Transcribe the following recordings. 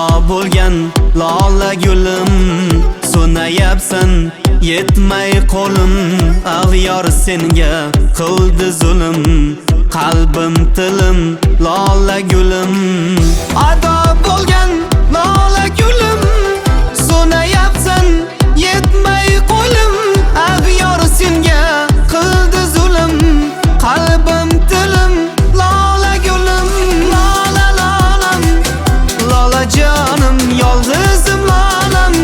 ado bo'lgan lola gulim, so'nayapsan yetmay qo'lim. Ag'yor senga qildi zulm, qalbim tilim lola gulim. Ado bo'lgan lola gulim, so'nayapsan yetmay qo'lim. Ag'yor senga qildi zulm, qalbim tilim lola gulim. Lola lolam, lola jonim, yolg'izim lolam,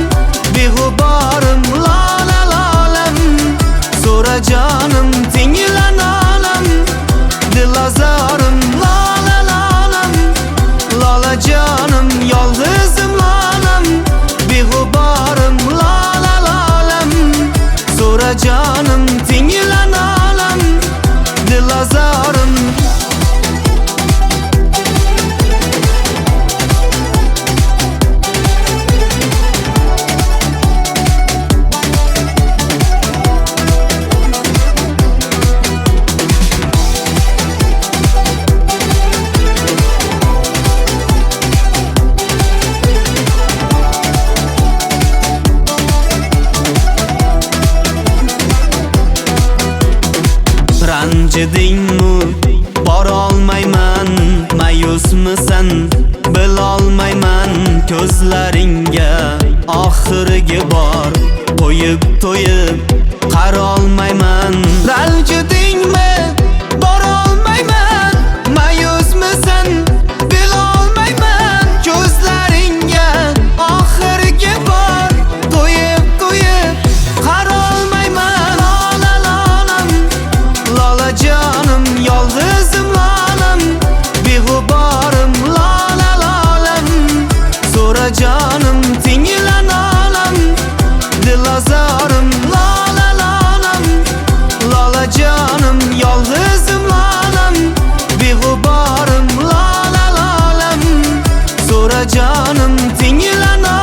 beg'uborim lola lolam. So'ra jonim tingla nolam, dilozorim lola lolam. Lola jonim, yolg'izim lolam, beg'uborim lola lolam. So'ra jonim tingla nolam, dilozorim. Ranjidingmi borolmayman, mayusmisan bilolmayman. Ko'zlaringga oxirgi bor qo'yib to'yib qarolmayman. Ranjidingmi borolmayman, mayusmisan bilolmayman. Ko'zlaringga oxirgi bor qo'yib to'yib qarolmayman. Lola lolam, lola jonim, yolg'izim lolam, beg'uborim lola lolam. So'ra jonim tingla nolam, dilozorim lola lolam. Lola jonim, yolg'izim lolam, beg'uborim lola lolam. So'ra jonim tingla nolam.